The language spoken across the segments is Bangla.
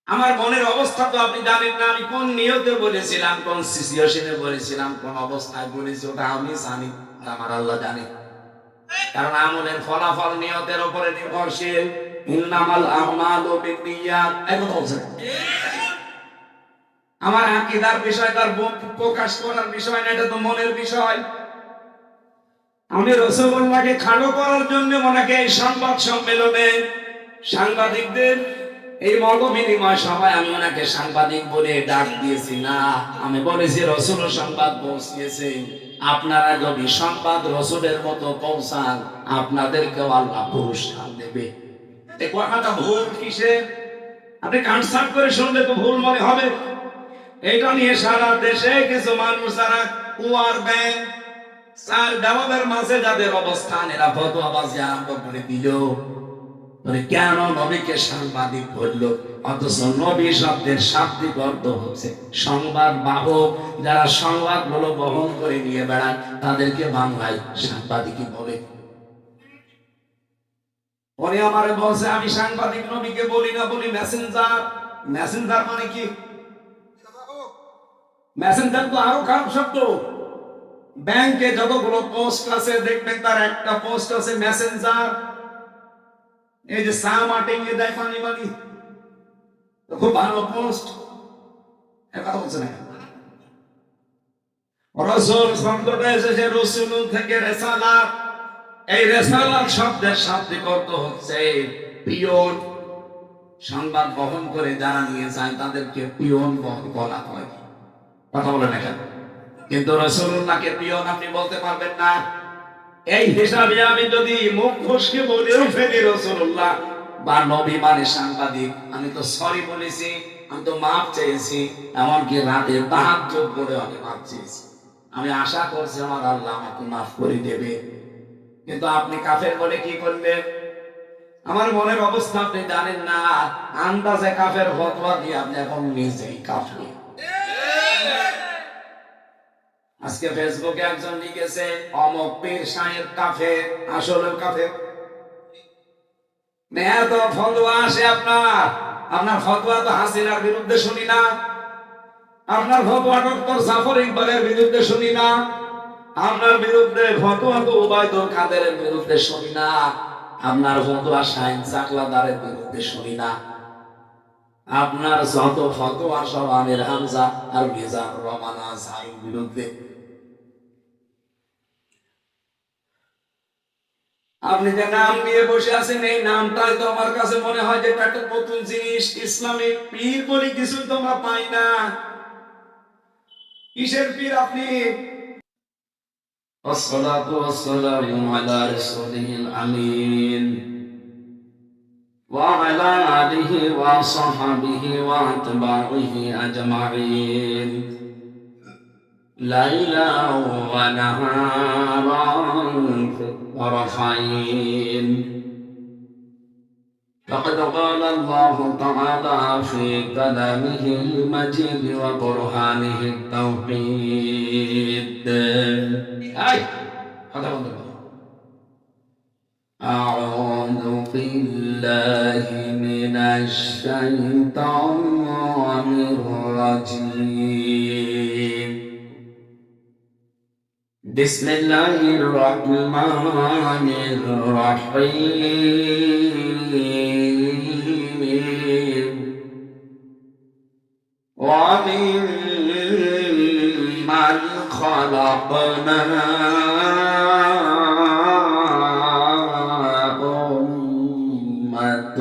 আমার মনের অবস্থা তো আপনি জানেন না, আমি কোন নিয়তে বলেছিলাম, কোন সিচুয়েশনে বলেছিলাম, কোন অবস্থায় বলেছি, ওটা আমি জানি আর আমার আল্লাহ জানে। কারণ আমলের ফলাফল নিয়তের উপরে নির্ভরশীল। ইন্নামাল আমালু বিন্নিয়াত, এই কথা বলছেন। আমার আকীদার বিষয় তার প্রকাশ করার বিষয় না, এটা তো মনের বিষয়। আমি রাসূলুল্লাহকে খাটো করার জন্য ওনাকে এই সংবাদ সম্মেলনে সাংবাদিকদের এই মত বিনিময় সভায় আমি ওনাকে সাংবাদিক বলে ডাক দিয়েছি না, আমি বলেছি রাসূল সংবাদ পৌঁছিয়েছে, আপনারা যদি সংবাদ রাসূলের মতো পৌঁছান আপনাদেরকেও আল্লাহ পুরস্কার দেবে। এই কথাটা ভুল কিসে? আপনি কনসার্ট করে শুনলে তো ভুল মনে হবে। এটা নিয়ে সারা দেশে কিছু মানুষ যারা কুয়ার ব্যাংক চার দেওয়ালের মাঝে যাদের অবস্থান, এরা ফতোয়াবাজি আরম্ভ করে দিল। কেন নবীকে সাংবাদিক বললো? অথচ নবী শব্দের শাব্দিক অর্থ হচ্ছে সংবাদ বাহক। যারা সংবাদ গুলো বহন করে নিয়ে বেড়ায় তাদেরকে বাংলায় সাংবাদিকই বলে। পরে আমারে বলছে আমি সাংবাদিক নবীকে বলি না, বলি মেসেঞ্জার। মেসেঞ্জার মানে কি? মেসেঞ্জার তো আরো খারাপ শব্দ। ব্যাংকে যতগুলো পোস্ট আছে দেখবেন তার একটা পোস্ট আছে মেসেঞ্জার। এই যে সামাটিং এ দেয় পানি পানি, খুব ভালো পোস্ট। এটা বলছে না রাসূল শব্দটা এসেছে রাসূল থেকে রিসালাত। এই রিসালাত শব্দের শাব্দিক অর্থ হচ্ছে পিয়ন। সংবাদ বহন করে যারা নিয়ে যায় তাদেরকে পিয়ন বলা হয়। কথা বলে না কেন? কিন্তু রাসূলুল্লাহকে পিয়ন আপনি বলতে পারবেন না। এই হিসাবে আমি যদি মুখ ফসকে বলেও ফেলি রাসূলুল্লাহ বা নবী মানে সাংবাদিক, আমি তো সরি বলেছি, আমি তো মাফ চেয়েছি, এমনকি রাতে তাহাজ্জুদ পড়ে আমি মাফ চেয়েছি। আমি আশা করছি আমার আল্লাহ আমাকে মাফ করে দেবে। কিন্তু আপনি কাফের বলে কি করবেন? আমার মনের অবস্থা আপনি জানেন না। আন্দাজে কাফের ফতোয়া দিয়ে আপনি এখন নিজেই কাফের। আজকে ফেসবুকে একজন লিখেছে অমক পীর সাহেব কাফের, আসলে কাফের। এত ফতোয়া আসে আপনার ফতোয়া তো হাসিনার বিরুদ্ধে শুনি না, আপনার ফতোয়া ডক্টর জাফর ইকবালের বিরুদ্ধে শুনি না, আপনার বিরুদ্ধে ফতোয়া তো ওবায়দুল কাদেরের বিরুদ্ধে শুনি না, আপনার ফতোয়া শাহিন চাকলাদারের বিরুদ্ধে শুনি না। আপনার যত ফতোয়া সব আমির হামজা আর মিজানুর রহমান আজহারীর বিরুদ্ধে। আপনি যে নাম নিয়ে বসে আছেন, এই নামটাই তো আমার কাছে মনে হয় যে একটা নতুন জিনিস। ইসলামিক পীর বলে কিছুই তো আমরা পাই না। কিসের পীর আপনি? والصلاة والسلام على رسوله الأمين وعلى آله وصحبه وأتباعه أجمعين ليلا ونهارا طرفين. فقد قال الله تعالى في كلامه المجيد وبرهانه التوحيد. أعوذ بالله من الشيطان الرجيم. بسم الله الرحمن الرحيم. وممن خلقنا أمة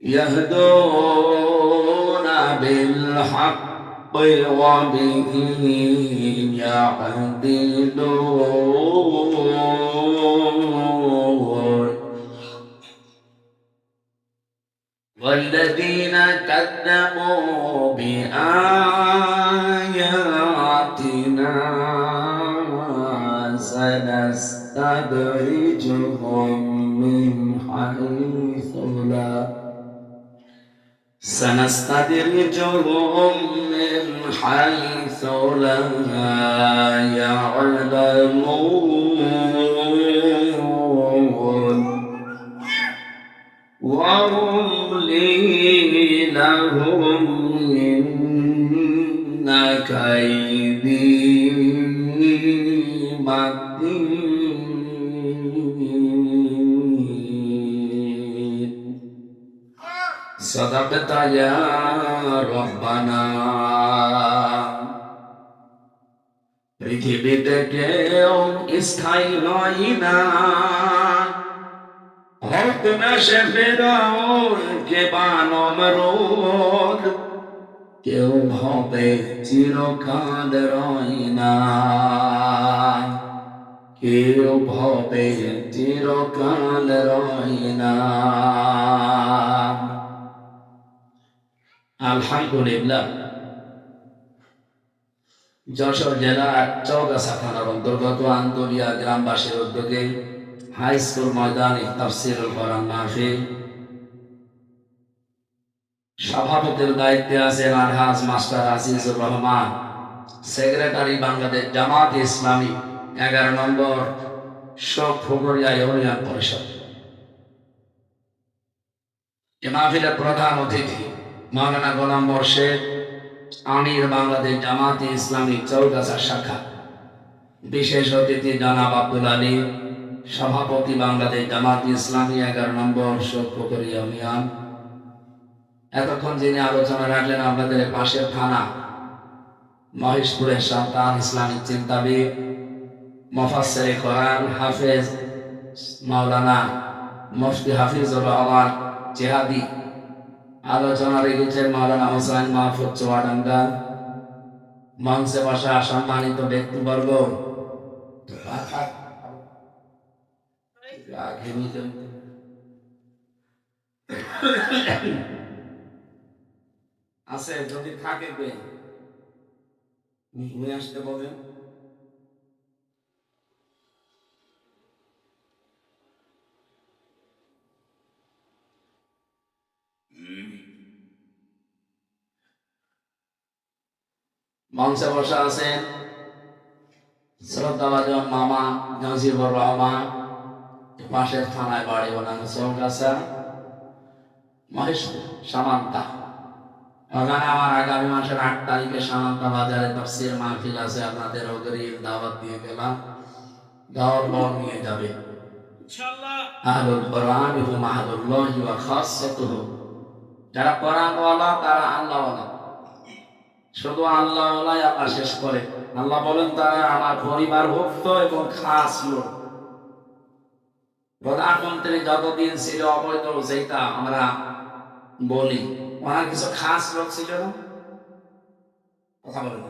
يهدون بالحق وبه يعدلون والذين كذبوا بآياتنا سنستدرجهم من حيث لا سنستدرجهم من حيث لا يعلمون وأملي لهم إن كيدي متين صدقت يا ربنا পৃথিবীতে কেউ স্থায়ী নয় না হক না সে ফেরাউন কে বানমরুদ কেউ হবে চিরকাল রয় না কেউ হবে চিরকাল রয় না আলহামদুলিল্লাহ যশোর জেলার চৌগাছা থানার অন্তর্গত আন্তরিয়া গ্রামবাসীর উদ্যোগে হাই স্কুল ময়দানে তাফসীরুল কোরআন মাহফিল সভাপতির দায়িত্বে আছেন আলহাজ মাস্টার আজিজুর রহমান, সেক্রেটারি বাংলাদেশ জামাত ইসলামী 11 নম্বর শোকফুকরিয়া ইউনিয়ন পরিষদ। এ মাহফিলের প্রধান অতিথি মাওলানা গোলাম মোর্শেদ, আমির বাংলাদেশ জামাত ইসলামী চৌগাছা শাখা। বিশেষ অতিথি জনাব আব্দুল আলী, সভাপতি বাংলাদেশ জামাত ইসলামী 11 নম্বর শোকফুকরিয়া ইউনিয়ন। এতক্ষণ যিনি আলোচনা রাখলেন আপনাদের পাশের থানা মহেশপুরের সন্তান, ইসলামিক চিন্তাবিদ, মুফাসসিরে কোরআন, হাফেজ মাওলানা মুফতি হাফিজুর রহমান জিহাদি। আলোচনা রেখেছেন মাওলানা হোসেন মাহফুজ চুয়াডাঙ্গা। মঞ্চে বসা সম্মানিত ব্যক্তিবর্গ, আছে যদি থাকে নিয়ে আসতে বলেন। মঞ্চে বসা আছেন শ্রদ্ধাভাজন মামা নাজিবুর রহমান, পাশের থানায় বাড়ি বানানো চৌগাছা মহেশপুর সামান্তা। ওখানে আমার আগামী মাসের 8 তারিখে সামান্তা বাজারে তাফসীর মাহফিল আছে, আপনাদের অগ্রিম দাওয়াত দিয়ে গেলাম। দাওয়াত বল নিয়ে যাবে ইনশাআল্লাহ। আহলুল কোরআন হুম আহলুল্লাহি ওয়া খাসসাতুহু, যারা কোরআন ওয়ালা তারা আল্লাহ ওয়ালা। শুধু আল্লাহ ওয়ালাই আল্লাহ শেষ করে। আল্লাহ বলেন তারা আমার পরিবারভুক্ত এবং খাস লোক। প্রধানমন্ত্রী যতদিন ছিল অবৈধ, যেটা আমরা বলি, ওনার কিছু খাস লোক ছিল না? কথা বলেন।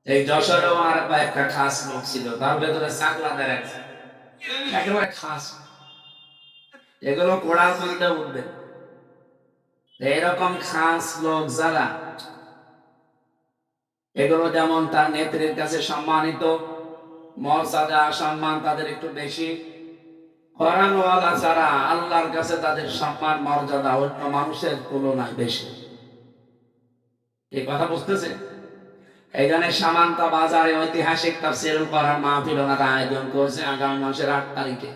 এই যশোরে ওনার একটা খাস লোক ছিল, তার ভেতরে চাকলাদের একেবারে খাস। এগুলো কোড়া তুলতে উঠবে। এরকম খাস লোক যারা, এগুলো যেমন তার নেত্রীর কাছে সম্মানিত, মর্যাদা সম্মান তাদের একটু বেশি। কোরআনওয়ালা যারা, আল্লাহর কাছে তাদের সম্মান মর্যাদা অন্য মানুষের তুলনায় বেশি। এই কথা বুঝতেছে? এখানে সামান্তা বাজারে ঐতিহাসিক তাফসীরুল কোরআন মাহফিল ওনারা আয়োজন করছে আগামী মাসের 8 তারিখে।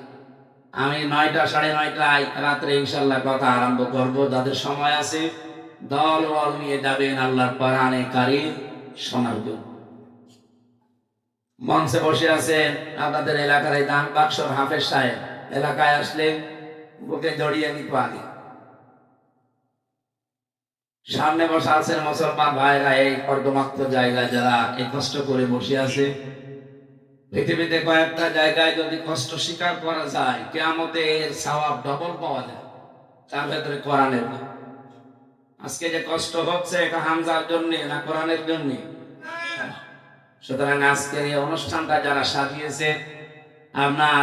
আমি 9টা 9:30টায় রাত্রে ইনশাআল্লাহ কথা আরম্ভ করব। যাদের সময় আছে দল বল নিয়ে যাবেন আল্লাহর কোরআনে কারীম শোনার জন্য। মঞ্চে বসে আছেন আপনাদের এলাকার এই দান বাক্সর হাফেজ সাহেব। এলাকায় আসলে বুকে জড়িয়ে নিতে আগে। সামনে বসে আছেন মুসলমান ভাইরা, এই অর্ধমাত্র জায়গায় যারা এই কষ্ট করে বসে আছে। পৃথিবীতে কয়েকটা জায়গায় যদি কষ্ট স্বীকার করা যায়, কিয়ামতে এর সওয়াব ডবল পাওয়া যায়। তার ভেতরে কোরআনের। আজকে যে কষ্ট হচ্ছে এটা হামজার জন্য না কোরআনের জন্য? সুতরাং আজকের এই অনুষ্ঠানটা যারা সাজিয়েছে, আপনার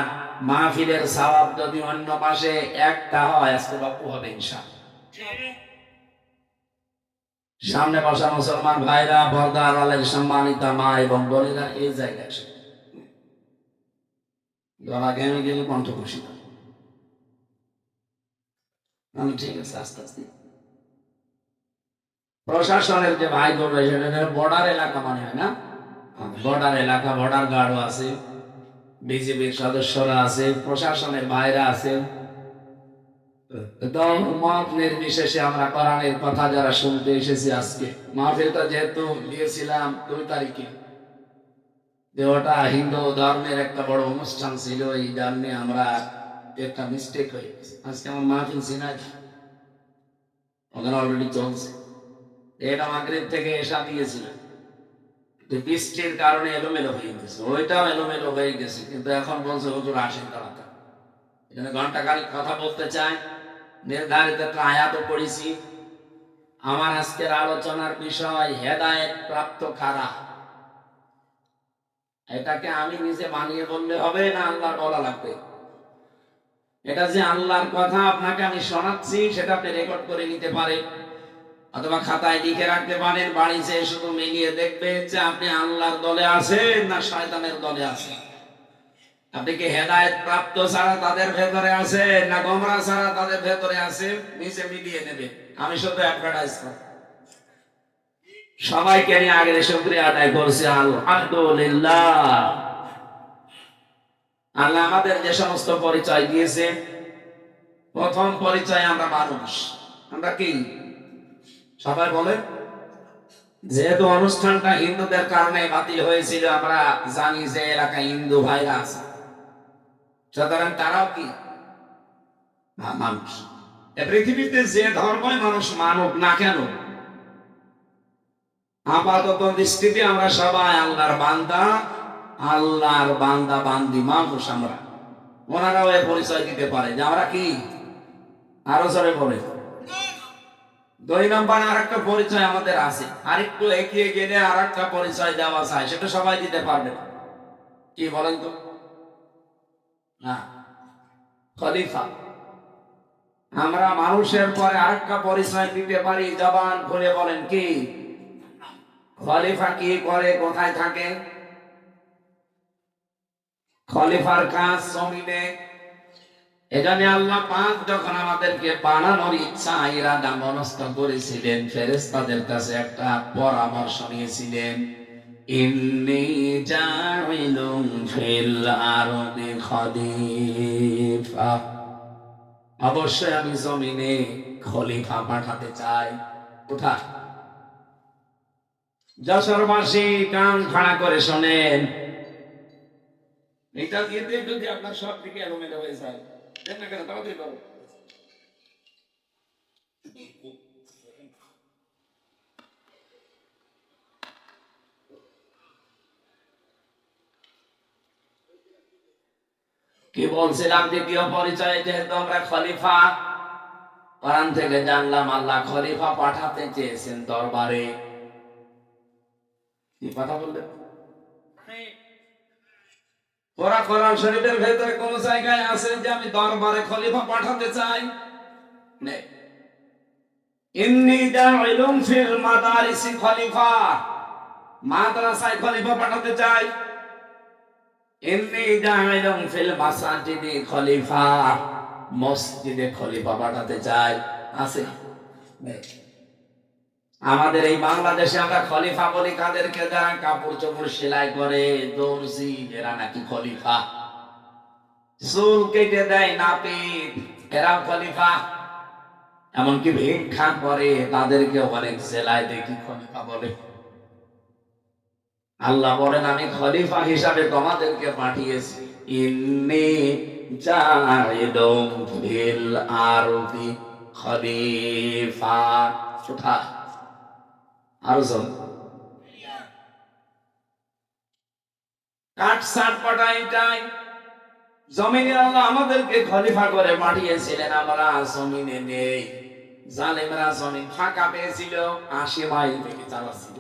মাহফিলের সওয়াব যদি অন্য মাসে একটা হয়, আজকে বাপু হবে ইনশাআল্লাহ। সামনে বসা মুসলমান ভাইরা, পর্দার আলের সম্মানিতা মা এবং বোনেরা, এই জায়গায় গলা ঘেমে গেলে কণ্ঠ খুশি। আমি ঠিক আছে আস্তে আস্তে। প্রশাসনের যে ভাই বোন রয়েছে বর্ডার এলাকা মানে হয় না, বর্ডার এলাকা, বর্ডার গার্ডও আছে, বিজেপির সদস্যরা আছে, প্রশাসনের ভাইরা আছে। মত নির্বিশেষে আমরা কোরআনের কথা যারা শুনতে এসেছি আজকে মাহফিলটা যেহেতু দিয়েছিলাম 2 তারিখে, যে ওটা হিন্দু ধর্মের একটা বড় অনুষ্ঠান ছিল, এই জন্যে আমরা একটা মিস্টেক হয়ে গেছে। আজকে আমার মাহফিল সিনাই ওখানে অলরেডি চলছে, এটা মাগরিব থেকে এসা দিয়েছিল, বৃষ্টির কারণে এলোমেলো হয়ে গেছে, ওইটাও এলোমেলো হয়ে গেছে। কিন্তু এখন বলছে হুজুর আসেন তাড়াতাড়ি, এখানে ঘন্টাখানেক কথা বলতে চাই, নির্ধারিত একটা আয়াতও পড়েছি। আমার আজকের আলোচনার বিষয় হেদায়েত প্রাপ্ত কারা। এটাকে আমি নিজে বানিয়ে বললে হবে না, আল্লাহর বলা লাগবে? এটা যে আল্লাহর কথা আপনাকে আমি শোনাচ্ছি, সেটা আপনি রেকর্ড করে নিতে পারেন, অথবা খাতায় লিখে রাখতে পারেন, বাড়িতে শুধু মিলিয়ে দেখবেন যে আপনি আল্লাহর দলে আছেন না শয়তানের দলে আছেন। আপনি কি হেদায়েত প্রাপ্ত ছাড়া তাদের ভেতরে আছে না গোমরা ছাড়া তাদের ভেতরে আছে, নিচে মিলিয়ে নেবে। আমি শুধু অ্যাডভার্টাইজ করি। সবাইকে নিয়ে আগে শুকরিয়া আদায় করছি আলহামদুলিল্লাহ। আল্লাহ আমাদের যে সমস্ত পরিচয় দিয়েছে, প্রথম পরিচয় আমরা মানুষ। আমরা কি সবাই বলেন? যেহেতু অনুষ্ঠানটা হিন্দুদের কারণে বাতিল হয়েছিল, আমরা জানি যে এলাকায় হিন্দু ভাইরা আছে, সুতরাং তারাও কি মানুষ। পৃথিবীতে যে ধর্মই মানুষ মানুক না কেন, আপাতত দৃষ্টিতে আমরা সবাই আল্লাহর বান্দা, আল্লাহর বান্দা বান্দি মানুষ আমরা। ওনারাও এ পরিচয় দিতে পারে যে আমরা কি। আরো জোরে বলে। 2 নম্বর আর একটা পরিচয় আমাদের আছে, আরেকটু এগিয়ে গেলে আর একটা পরিচয় দেওয়া যায়, সেটা সবাই দিতে পারবে না। কি বলেন তো? না, খলিফা। আমরা মানুষের পরে আরেকটা পরিচয় দিতে পারি, জবান খুলে বলেন কি? খলিফা কি করে, কোথায় থাকে? খলিফার কাজ জমিনে। এজন্য আল্লাহ পাক যখন আমাদেরকে বানানোর ইচ্ছা ইরাদা মনস্থ করেছিলেন, ফেরেশতাদের কাছে একটা পরামর্শ নিয়েছিলেন, ইন্নী জাইলুন ফিল আরদি খলিফা, অবশ্যই আমি জমিনে খলিফা পাঠাতে চাই। কোথায়? যশোরবাসী কান খাড়া করে শোনেন, এটা দিয়ে যদি আপনার সব দিকে এলোমেলো হয়ে যায়, দেন না কেন তাড়াতাড়ি করো। কি বলছিলাম? দ্বিতীয় পরিচয়, যেহেতু আমরা খলিফা, কোরআন থেকে জানলাম আল্লাহ খলিফা পাঠাতে চেয়েছেন দরবারে। কি কথা বললেন? ওরা কোরআন শরীফের ভেতরে কোন জায়গায় আছে যে আমি দরবারে খলিফা পাঠাতে চাই? নেই। ইন্নী জাইলুন ফিল মাদারিসি খলিফা, মাদ্রাসায় খলিফা পাঠাতে চাই। ইন্নী জাইলুন ফিল মাসাজিদি খলিফা, মসজিদে খলিফা পাঠাতে চাই। আছে? নেই। আমাদের এই বাংলাদেশে আমরা খলিফা বলি কাদেরকে? যারা কাপড় চোপড় সেলাই করে, দর্জি, এরা নাকি খলিফা। চুল কেটে দেয় নাপিত, এরাও খলিফা। এমনকি ভিক্ষা করে, তাদেরকে অনেক জেলায় দেখি খলিফা বলে। আল্লাহ বলেন আমি খলিফা হিসাবে তোমাদেরকে পাঠিয়েছি, ইন্নী জাইলুন ফিল আরদি খলিফা। কোথায়? আরো জন কাঠ সাট পাঠাইটাই জমিনে আল্লাহ আমাদেরকে খলিফা করে পাঠিয়েছিলেন। আমরা জমিনে নেই, জালেমরা জমিন ফাঁকা পেয়েছিল, 80 মাইল থেকে চালাচ্ছিল।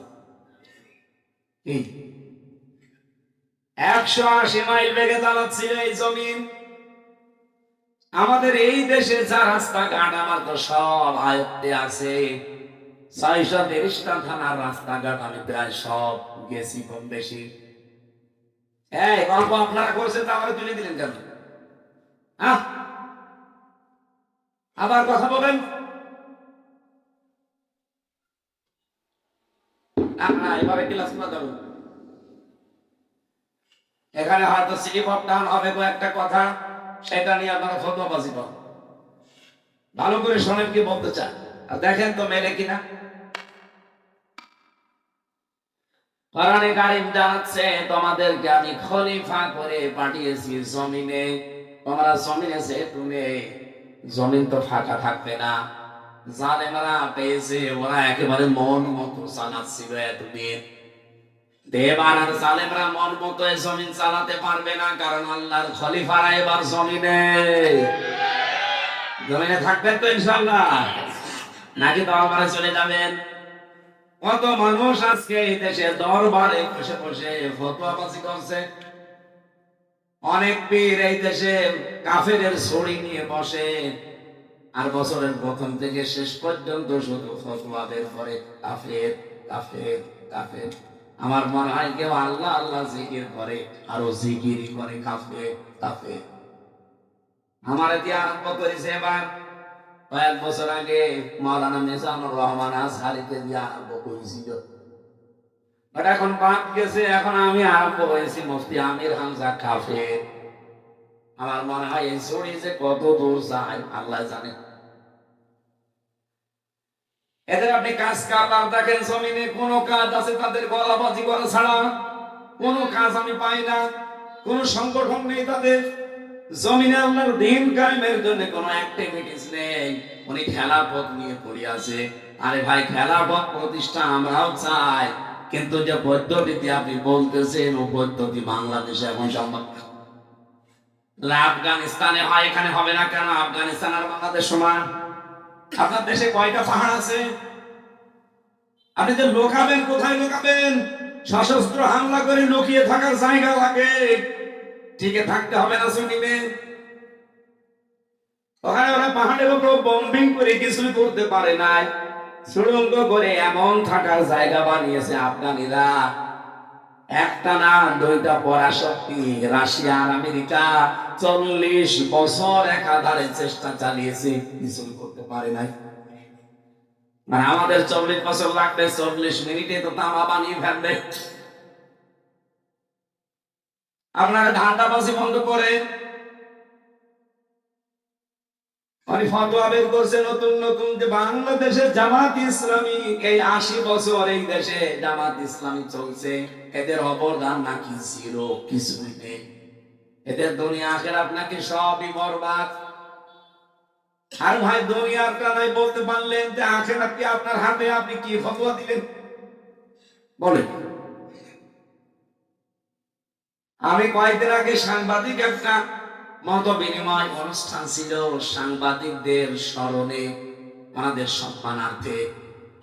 180 মাইল বেগে চালাচ্ছিল এই জমিন। আমাদের এই দেশে যা রাস্তাঘাট আমার তো সব আয়ত্তে আছে। 630টা থানার রাস্তাঘাট আমি প্রায় সব গেছি কম বেশি। এই গল্প আপনারা করছেন, তাহলে তুলে দিলেন কেন? আবার কথা বলেন। না এবারে ক্লাস না যাবো। এখানে হয়তো স্লিপ অফ টাউন হবে একটা কথা, সেটা নিয়ে আপনারা ফতোয়াবাজি করেন। ভালো করে শোনেন কি বলতে চান, আর দেখেন তো মেলে কিনা। কোরআনে কারীম জানাচ্ছে তোমাদেরকে আমি খলিফা করে পাঠিয়েছি জমিনে। তোমরা জমিনে যেহেতু নেই, জমিন তো ফাঁকা থাকবে না। জালেমরা পেয়েছে, ওরা একেবারে মন মতো চালাচ্ছিল এতদিন। দেবার আর জালেমরা মন মতো জমিন চালাতে পারবে না, কারণ আল্লাহর খলিফারা এবার জমিনে থাকবেন তো ইনশাআল্লাহ, নাকি দরবারে চলে যাবেন? কত মানুষ আজকে এই দেশে দরবারে বসে বসে ফতোয়াবাজি করছে। অনেক পীর এই দেশে কাফেরের ছড়ি নিয়ে বসে, আর বছরের প্রথম থেকে শেষ পর্যন্ত শুধু ফতোয়া বের করে কাফের কাফের কাফের। আমার মনে হয় কেউ আল্লাহ আল্লাহ জিকির করে, আরো জিকিরই করে কাফের কাফের। আমার দিয়ে আরম্ভ করেছে এবার, কয়েক বছর আগে মাওলানা মিজানুর রহমান আজহারিকে দিয়ে আরম্ভ করেছিল, বাট এখন বাদ গেছে। এখন আমি আরম্ভ হয়েছি মুফতি আমির হামজা কাফের। আমার মনে হয় এই ছড়ি যে কত দূর যায় আল্লাহ জানে। এদের আপনি কাজ কারবার দেখেন, জমিনে কোন কাজ আছে তাদের গলাবাজি করা ছাড়া? কোন কাজ আমি পাই না, কোন সংগঠন নেই তাদের। জমিনে আল্লাহর দ্বীন কায়েমের জন্য কোন অ্যাক্টিভিটিস নেই। উনি খেলাফত নিয়ে পড়ে আছে। আরে ভাই, খেলাফত প্রতিষ্ঠা আমরাও চাই, কিন্তু যে পদ্ধতিতে আপনি বলতেছেন ও পদ্ধতি বাংলাদেশে এখন সম্ভব না। আফগানিস্তানে হয়, এখানে হবে না কেন? আফগানিস্তান আর বাংলাদেশ সমান। আপনার দেশে কয়টা পাহাড় আছে? আপনি যে লোকাবেন, কোথায় লোকাবেন? সশস্ত্র হামলা করে লুকিয়ে থাকার জায়গা লাগে, টিকে থাকতে হবে না জমিনে। ওখানে ওরা পাহাড়ের উপর বম্বিং করে কিছুই করতে পারে নাই, সুড়ঙ্গ করে এমন থাকার জায়গা বানিয়েছে আফগানিরা। একটা না দুইটা পরাশক্তি রাশিয়া আর আমেরিকা 40 বছর একাধারে চেষ্টা চালিয়েছে, কিছুই করতে পারে নাই। আর আমাদের 40 বছর লাগবে, 40 মিনিটে তো তামা বানিয়ে ফেলবে। আপনারা ধান্দাবাজি বন্ধ করে ফতোয়া বের করছে নতুন নতুন, যে বাংলাদেশের জামাত ইসলামী এই 80 বছর এই দেশে জামাত ইসলামী চলছে, এদের অবদান নাকি ছিল কিছুই নেই। এদের দুনিয়া আখিরাত নাকি সবই বরবাদ। আর ভাই, দুনিয়ার কানাই বলতে পারলেন যে আখিরাত কি আপনার হাতে, আপনি কি ফতোয়া দিবেন বলেন? আমি কয়েকদিন আগে সাংবাদিক একটা মত বিনিময় অনুষ্ঠান ছিল, সাংবাদিকদের স্মরণে, ওনাদের সম্মানার্থে,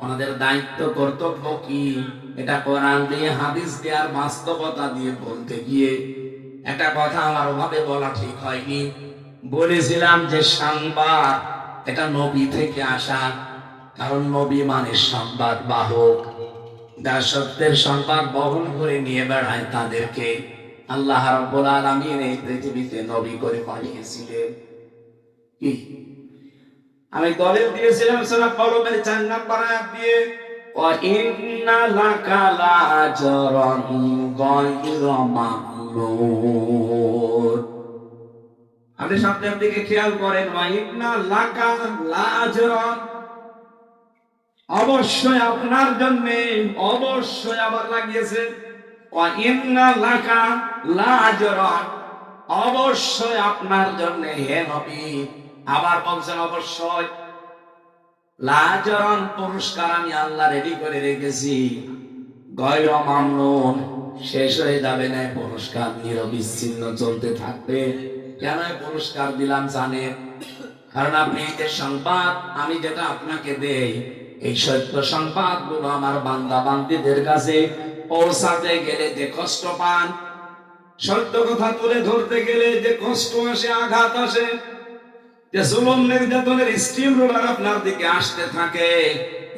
ওনাদের দায়িত্ব কর্তব্য কি এটা কোরআন দিয়ে হাদিস দিয়ে আর বাস্তবতা দিয়ে বলতে গিয়ে একটা কথা আমার ওভাবে বলা ঠিক হয়নি। বলেছিলাম যে সংবাদ এটা নবী থেকে আসা, কারণ নবী মানে সংবাদ বাহক। যারা সত্যের সংবাদ বহন করে নিয়ে বেড়ায় তাদেরকে আল্লাহ রাব্বুল আলামিন এই পৃথিবীতে নবী করে পাঠিয়েছিলেন। কি আমি দলিল দিয়েছিলাম সূরা কলমের 4 নম্বর আয়াত দিয়ে, ওয়া ইন্না লাকা লাআজরান গায়রা মামনুন। আপনি শব্দের দিকে খেয়াল করেন, ওয়া ইন্না লাকা লাআজরান, অবশ্যই আপনার জন্য, অবশ্যই আবার লাগিয়েছে ওয়া ইন্না লাকা লাআজরান, অবশ্যই আপনার জন্য হে নবী। আবার বলছেন অবশ্যই লাআজরান, পুরস্কার আমি আল্লাহ রেডি করে রেখেছি। গায়রা মামনুন, শেষ হয়ে যাবে না পুরস্কার, নিরবিচ্ছিন্ন চলতে থাকবে। কেন পুরস্কার দিলাম জানেন? কারণ আপনি এই যে সংবাদ আমি যেটা আপনাকে দেই, এই সত্য সংবাদ গুলো আমার বান্দা বান্দীদের কাছে পৌঁছাতে গেলে যে কষ্ট পান, সত্য কথা তুলে ধরতে গেলে যে কষ্ট আসে, আঘাত আসে, যে জুলুম নির্যাতনের স্টিম রোলার আপনার দিকে আসতে থাকে,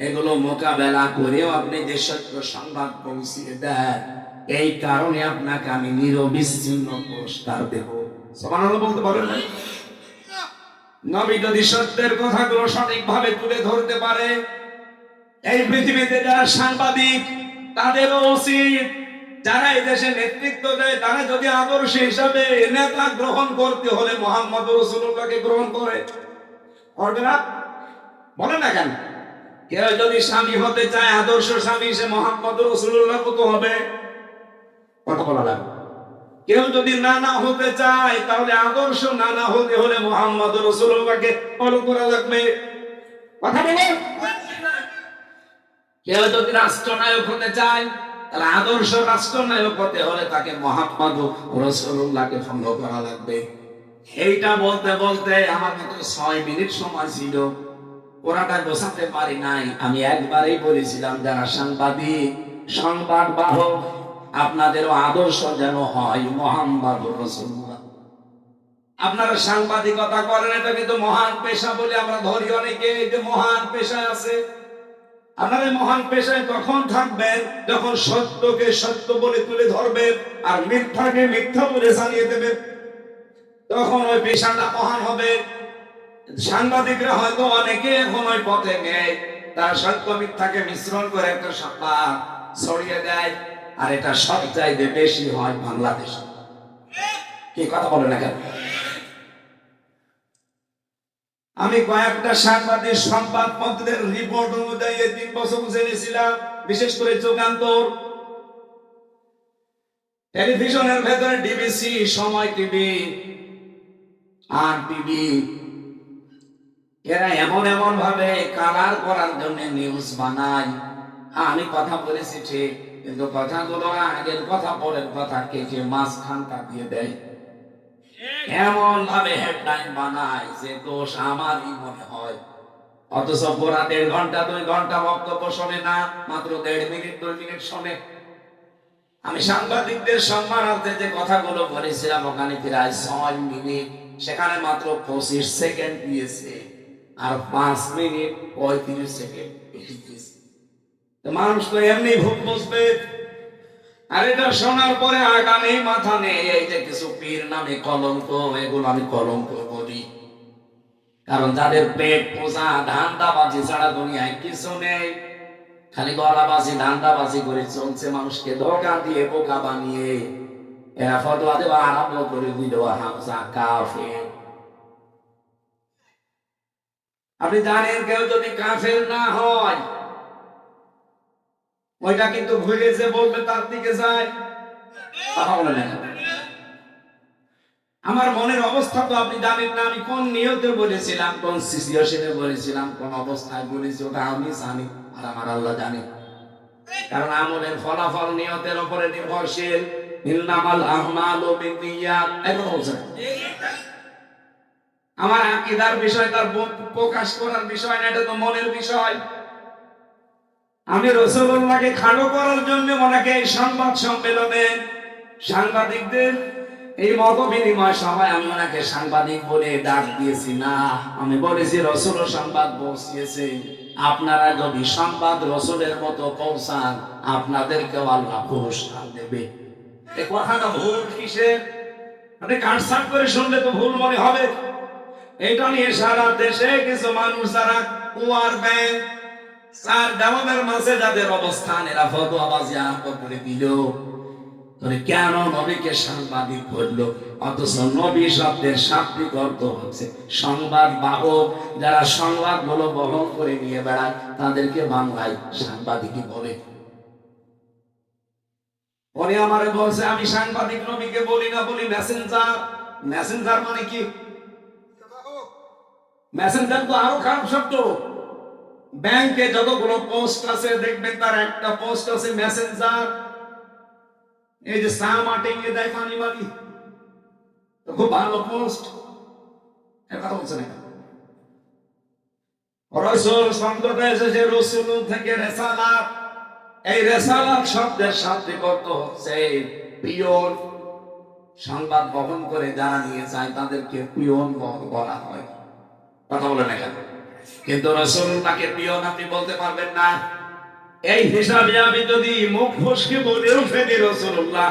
এগুলো মোকাবেলা করেও আপনি যে সত্য সংবাদ পৌঁছিয়ে দেন, এই কারণে আপনাকে আমি নিরবিচ্ছিন্ন পুরস্কার দেব। সুবহানাল্লাহ বলতে পারেন না? নবী যদি সত্যের কথাগুলো সঠিকভাবে তুলে ধরতে পারে, এই পৃথিবীতে যারা সাংবাদিক তাদেরও উচিত, যারা এই দেশে নেতৃত্ব দেয় তারা যদি আদর্শ হিসাবে নেতা গ্রহণ করতে হলে মুহাম্মদ রাসূলুল্লাহকে গ্রহণ করবে না? বলে না কেন? কেউ যদি স্বামী হতে চায় আদর্শ স্বামী, সে মুহাম্মদ রাসূলুল্লাহ মতো হবে। কথা বলা লাগবে। কেউ যদি নানা হতে চায় তাহলে আদর্শ নানা হতে হলে মুহাম্মদ রাসূলুল্লাহকে ফলো করা লাগবে। কথা বলে। কেউ যদি রাষ্ট্রনায়ক হতে চায় তাহলে আদর্শ রাষ্ট্রনায়ক হতে হলে তাকে মুহাম্মদ রাসূলুল্লাহকে ফলো করা লাগবে। এইটা বলতে বলতে আমাকে তো 6 মিনিট সময় ছিল, ওরাটা বোঝাতে পারি নাই। আমি একবারই বলেছিলাম, যারা সাংবাদিক সংবাদ বাহক আপনাদেরও আদর্শ যেন হয় মুহাম্মদ রাসূলুল্লাহ। আপনারা সাংবাদিকতা করেন, এটা কিন্তু মহান পেশা বলে আমরা ধরি অনেকে, যে মহান পেশা আছে। আপনারা মহান পেশায় তখন থাকবেন যখন সত্যকে সত্য বলে তুলে ধরবেন আর মিথ্যাকে মিথ্যা বলে জানিয়ে দেবেন, তখন ওই পেশাটা মহান হবে। সাংবাদিকরা হয়তো অনেকে এখন ওই পথে নেই, তারা সত্য মিথ্যাকে মিশ্রণ করে একটা সংবাদ ছড়িয়ে দেয়, আর এটা সব চাইতে বেশি হয় বাংলাদেশে। কি কথা বলে না কেন? আমি কয়েকটা সাংবাদিক সংবাদপত্রের রিপোর্ট অনুযায়ী 3 বছর জেনেছিলাম, বিশেষ করে যুগান্তর, টেলিভিশনের ভেতরে ডিবিসি, সময় টিভি আর টিভি, এরা এমন এমন ভাবে কালার করার জন্য নিউজ বানায়। আমি কথা বলেছি ঠিক, কিন্তু কথাগুলো আগের কথা পরের কথা কেটে মাঝখানটা দিয়ে দেয়। এমন ভাবে হেডলাইন বানায় যে দোষ আমারই মনে হয়, অথচ পুরা 1.5 ঘন্টা 2 ঘন্টা বক্তব্য শোনে না, মাত্র 1.5 মিনিট 2 মিনিট শোনে। আমি সাংবাদিকদের সম্মানার্থে যে কথাগুলো বলেছিলাম ওখানে প্রায় 6 মিনিট, সেখানে মাত্র 25 সেকেন্ড দিয়েছে, আর 5 মিনিট 35 সেকেন্ড দিয়েছে। মানুষ তো এমনি ভুল বুঝবে। আর এটা শোনার পরে আগামী মাথা নেই, এই যে কিছু পীর নামে কলঙ্ক, এগুলো আমি কলঙ্ক বলি। কারণ যাদের পেট পোষা ধান্দাবাজি ছাড়া দুনিয়ায় কিছু নেই, খালি গলাবাজি ধান্দাবাজি করে চলছে, মানুষকে ধোঁকা দিয়ে বোকা বানিয়ে এরা ফতোয়া দেওয়া আরম্ভ করে দিল হামজা কাফের। আপনি জানেন কেউ যদি কাফের না হয়, ওইটা কিন্তু ঘুরে যে বলবে তার দিকে যায়। কথা বলে না? আমার মনের অবস্থা তো আপনি জানেন না, আমি কোন নিয়তে বলেছিলাম, কোন সিচুয়েশনে বলেছিলাম, কোন অবস্থায় বলেছি, ওটা আমি জানি আর আমার আল্লাহ জানে। কারণ আমলের ফলাফল নিয়তের উপরে নির্ভরশীল। ইন্নামাল আমালু বিন্নিয়াত, এখন বলছেন আমার আকীদার বিষয়, তার প্রকাশ করার বিষয় না, এটা তো মনের বিষয়। আমি রাসূলুল্লাহকে খাটো করার জন্য ওনাকে এই সংবাদ সম্মেলনে সাংবাদিকদের এই মত বিনিময় সভায় আমি ওনাকে সাংবাদিক বলে ডাক দিয়েছি না, আমি বলেছি রাসূল সংবাদ পৌঁছিয়েছে, আপনারা যদি সংবাদ রাসূলের মতো পৌঁছান আপনাদেরকেও আল্লাহ পুরস্কার দেবে। এই কথাটা ভুল কিসের? আপনি কাটছাট করে শুনলে তো ভুল মনে হবে। এটা নিয়ে সারা দেশে কিছু মানুষ যারা কুয়ার ব্যাংক চার দেওয়ালের মাঝে যাদের অবস্থান, এরা ফতোয়াবাজি আরম্ভ করে দিল। কেন নবীকে সাংবাদিক বললো? অথচ নবী শব্দের শাব্দিক অর্থ হচ্ছে সংবাদ বাহক। যারা সংবাদ গুলো বহন করে নিয়ে বেড়ায় তাদেরকে বাংলায় সাংবাদিকই বলে। পরে আমারে বলছে আমি সাংবাদিক নবীকে বলি না, বলি মেসেঞ্জার। মেসেঞ্জার মানে কি? মেসেঞ্জার তো আরো খারাপ শব্দ। ব্যাংকে যতগুলো পোস্ট আছে দেখবেন তার একটা পোস্ট আছে মেসেঞ্জার। এই যে সামা টেঙ্গে দেয় পানি মানি, খুব ভালো পোস্ট। এটা বলছে না রাসূল শব্দটা এসেছে রাসূল থেকে রিসালাত। এই রিসালাত শব্দের শাব্দিক অর্থ হচ্ছে পিয়ন। সংবাদ বহন করে যারা নিয়ে যায় তাদেরকে পিয়ন বলা হয়। কথা বলে না কেন? কিন্তু রাসূলুল্লাহকে পিয়ন আপনি বলতে পারবেন না। এই হিসাবে আমি যদি মুখ ফসকে বলেও ফেলি রাসূলুল্লাহ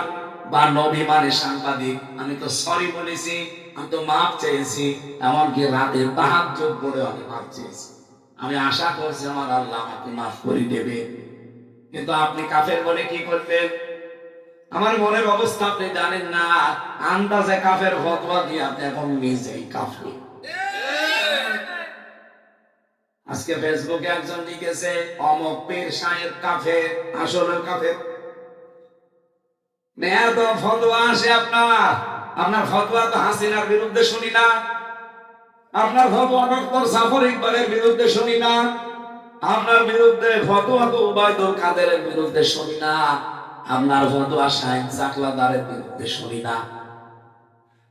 বা নবী মানে সাংবাদিক, আমি তো সরি বলেছি, আমি তো মাপ চেয়েছি, এমনকি রাতে তাহাজ্জুদ পড়ে আমি মাপ চেয়েছি। আমি আশা করছি আমার আল্লাহ আমাকে মাফ করে দেবে। কিন্তু আপনি কাফের বলে কি করবেন? আমার মনের অবস্থা আপনি জানেন না। আন্দাজে কাফের ফতোয়া দিয়ে আপনি এখন নিজেই কাফের। আজকে ফেসবুকে একজন লিখেছে অমক পীর সাহেব কাফের, আসলে কাফের। এত ফতোয়া আসে আপনার ফতোয়া তো হাসিনার বিরুদ্ধে শুনি না, আপনার ফতোয়া ডক্টর জাফর ইকবালের বিরুদ্ধে শুনি না, আপনার বিরুদ্ধে ফতোয়া তো উবাইদুল কাদেরের বিরুদ্ধে শুনি না, আপনার ফতোয়া শাহেদ চাকলাদারের বিরুদ্ধে শুনি না।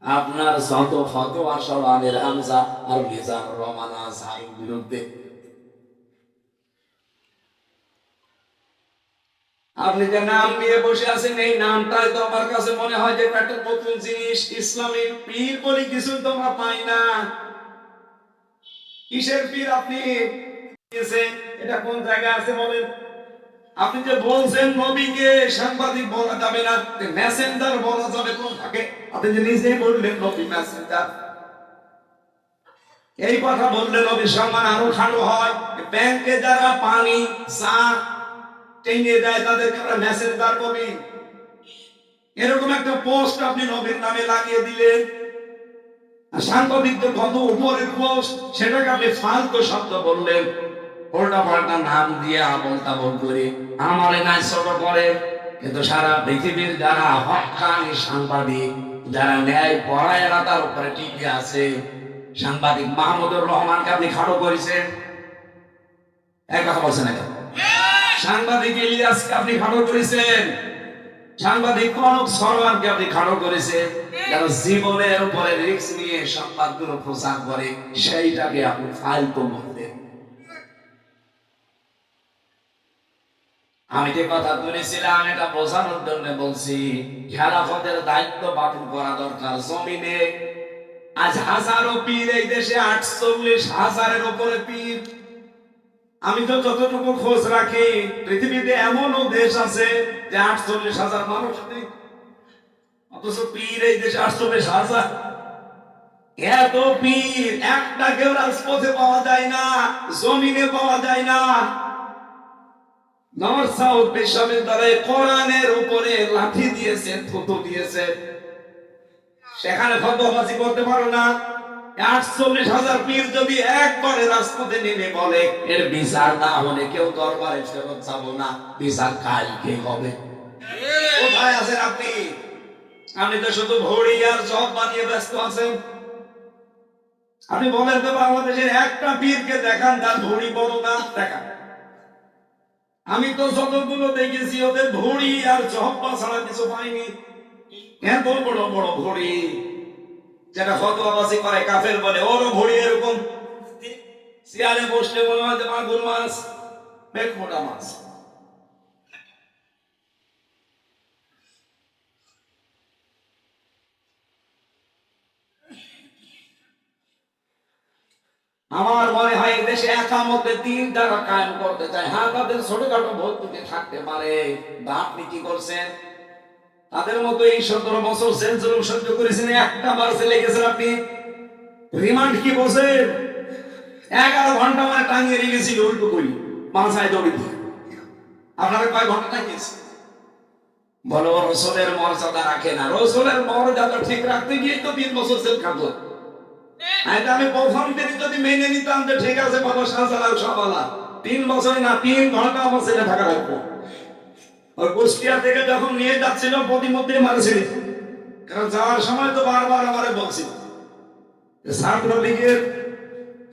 আপনার যত ফতোয়া সব আমির হামজা আর মিজানুর রহমান আজহারীর বিরুদ্ধে। আপনি যে নাম নিয়ে বসে আছেন, এই নামটাই তো আমার কাছে মনে হয় যে একটা নতুন জিনিস। ইসলামী পীর বলে কিছু তো আমরা পাই না। কিসের পীর আপনি? এটা কোন জায়গায় আছে বলেন? আপনি যে বলছেন নবীকে সাংবাদিক বলা যাবে না, মেসেঞ্জার বলা যাবে কোন থাকে? আপনি যে নিজেই বললেন নবী মেসেঞ্জার। এই কথা বললে নবীর সম্মান আরো খাটো হয়। ব্যাংকে যারা পানি চা টেনে দেয় তাদেরকে আমরা মেসেঞ্জার বলি। এরকম একটা পোস্ট আপনি নবীর নামে লাগিয়ে দিলেন। আর সাংবাদিকদের কত উপরের পোস্ট, সেটাকে আপনি ফালতু শব্দ বললেন, উল্টা পাল্টা নাম দিয়ে আবল তাবল করে আমারে নাই ছোট করে। কিন্তু সারা পৃথিবীর যারা হক্কানি সাংবাদিক, যারা ন্যায় পরায়ণা তার উপরে টিকে আছে, সাংবাদিক মাহমুদুর রহমানকে আপনি খাটো করেছেন। এক কথা বলছেন না? সাংবাদিক ইলিয়াসকে আপনি খাটো করেছেন। সাংবাদিক কনক সরওয়ারকে আপনি খাটো করেছেন। যারা জীবনের উপরে রিস্ক নিয়ে সংবাদগুলো প্রচার করে, সেইটাকে আপনি ফালতু বলতেন। আমি যে কথা বলেছিলাম এটা বোঝানোর জন্য বলছি, খেলাফতের দায়িত্ব পালন করা দরকার জমিনে। আজ হাজারো পীর এই দেশে, 48,000-এর উপরে পীর। আমি তো যতটুকু খোঁজ রাখি, পৃথিবীতে এমনও দেশ আছে যে 48,000 মানুষ নেই, অথচ পীর এই দেশে 48,000। এত পীর, একটা কেউ রাজপথে পাওয়া যায় না, জমিনে পাওয়া যায় না। নর্থ সাউথ বিশ্ববিদ্যালয়ে কোরআনের উপরে লাঠি দিয়েছে, থুতু দিয়েছে, সেখানে ফতোয়াবাজি করতে পারো না। 48,000 পীর যদি একবারে রাজপথে নেমে বলে এর বিচার না হলে কেউ দরবারে ফেরত যাবো না, বিচার কালকে হবে। কোথায় আছেন আপনি? আপনি তো শুধু ভড়ি আর জব বানিয়ে ব্যস্ত আছেন। আপনি বলেন তো বাংলাদেশের একটা পীরকে দেখান তার ভড়ি বড় না, দেখান। আমি তো যতগুলো দেখেছি ওদের ভড়ি আর জব্বা ছাড়া কিছু পাইনি। এত বড় বড় ভড়ি, যেটা ফতোয়াবাজি করে কাফের বলে, ওরও ভড়ি এরকম। শিয়ালে বসলে মনে হয় যে মাগুর মাছ, পেট মোটা মাছ। আমার মনে হয় দেশে একামতে দিন যারা কায়েম করতে চায়, হ্যাঁ তাদের ছোটখাটো ভর্তুকি থাকতে পারে। আপনি কি করছেন? তাদের মতো এই 17 বছর জেল জুলুম সহ্য করেছেন, একটা বার জেলে গেছেন আপনি। রিমান্ড কি বলছেন? 11 ঘন্টা মানে টাঙিয়ে রেখেছিল উল্টো করি মাথায় দড়ি দিয়ে। আপনারা কয় ঘন্টা টাঙিয়েছে? বলো রসুলের মর্যাদা রাখে না। রসুলের মর্যাদা ঠিক রাখতে গিয়ে তো 3 বছর জেল খাটলাম। আমি প্রথম দিন যদি মেনে নিতাম যে ঠিক আছে বাবা শাহজালাল সবালা 3 বছর না 3 ঘন্টা আমার ছেলে থাকা লাগবো। ওই কুষ্টিয়া থেকে যখন নিয়ে যাচ্ছিল প্রতিমধ্যে মারছিল, কারণ যাওয়ার সময় তো বারবার আমারে বলছিল ছাত্রলীগের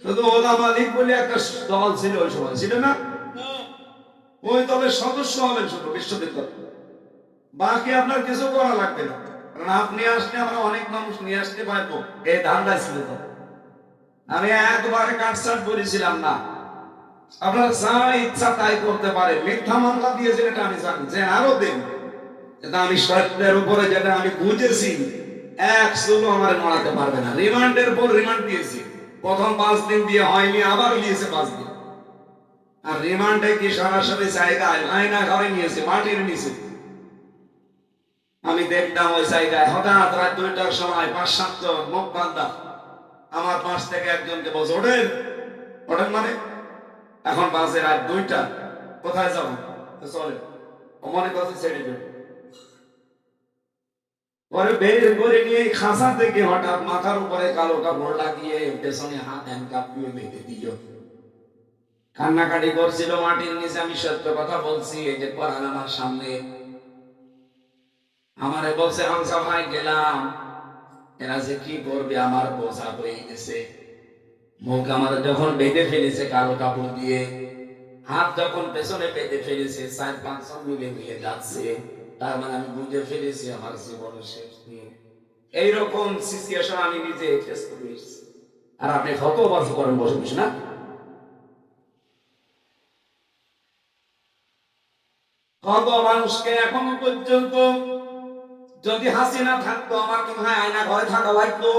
শুধু ওলামা লীগ বলে একটা দল ছিল, ওই সময় ছিল না, ওই দলের সদস্য হবেন শুধু বিশ্ববিদ্যালয়, বাকি আপনার কিছু করা লাগবে না, কারণ আপনি আসলে আমরা অনেক মানুষ নিয়ে আসতে পারবো। এই ধান্দা ছিল তো। আমি একবারে কাটছাট করেছিলাম না, আপনার যা ইচ্ছা তাই করতে পারে। মিথ্যা মামলা দিয়েছেন এটা আমি জানি, যে আরো দিন এটা আমি সত্যের উপরে যেটা আমি বুঝেছি, এক চুলো আমার মারাতে পারবে না। রিমান্ডের পর রিমান্ড দিয়েছি, প্রথম 5 দিন দিয়ে হয়নি, আবার দিয়েছে 5 দিন। আর রিমান্ডে কি সরাসরি জায়গায় আয়না ঘরে নিয়েছে, মাটির নিচে। আমি দেখলাম ওই জায়গায় হঠাৎ রাত 2টার সময় 5-7 জন মুখ বান্ধা আমার পাশ থেকে একজনকে বলছে, ওঠেন ওঠেন মানে এখন বাজে রাত 2টা, কোথায় যাবো? চলে ও মনে করছে ছেড়ে দেবে। পরে বের করে নিয়ে খাঁচা থেকে হঠাৎ মাথার উপরে কালো কাপড় লাগিয়ে পেছনে হাত হ্যান্ডকাপ দিয়ে বেঁধে দিল। কান্নাকাটি করছিল মাটির নিচে। আমি সত্য কথা বলছি, এই যে পরান আমার সামনে আমারে বলছে, হামসা ভাই গেলাম, এরা যে কি করবে আমার বোঝা হয়ে গেছে। মুখ আমার যখন বেঁধে ফেলেছে কালো কাপড় দিয়ে, হাত যখন পেছনে বেঁধে ফেলেছে, 4-5 জন মিলে মিলে যাচ্ছে, তার মানে আমি বুঝে ফেলেছি আমার জীবন শেষ নিয়ে। এইরকম সিচুয়েশন আমি নিজে ফেস করে এসেছি। আর আপনি কত বর্ষ করেন বসে বসে না? কত মানুষকে এখনো পর্যন্ত, যদি হাসিনা থাকতো আমার মনে হয় আয়না ঘরে থাকা লাগতো।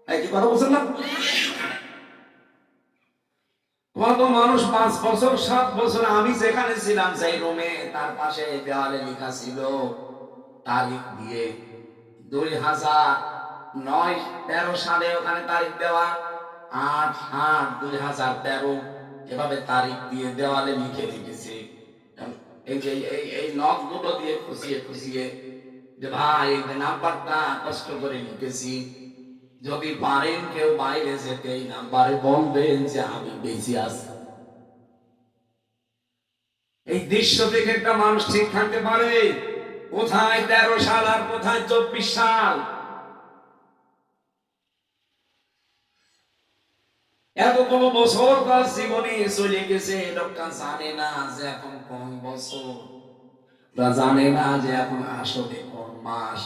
কি কথা বলছেন না? কত মানুষ 5 বছর 7 বছর আমি যেখানে ছিলাম সেই রুমে, তার পাশে দেওয়ালে লেখা ছিল তারিখ দিয়ে 2009-13 সালে ওখানে তারিখ দেওয়া, 8-8-2013 এভাবে তারিখ দিয়ে দেওয়ালে লিখে রেখেছে। এই যে এই নখগুলো দিয়ে খুশিয়ে খুশিয়ে যে ভাই এই নাম্বারটা কষ্ট করে লিখেছি, যদি পারেন কেউ বাইরে যেতে এই নাম্বারে বলবেন যে আমি বেঁচে আছি। এই দৃশ্য থেকে একটা মানুষ ঠিক থাকতে পারে? কোথায় 13 সাল আর কোথায় 24 সাল? এতগুলো বছর তার জীবনে চলে গেছে, লোকটা জানে না যে এখন কোন বছর, জানে না যে এখন আসলে কোন মাস।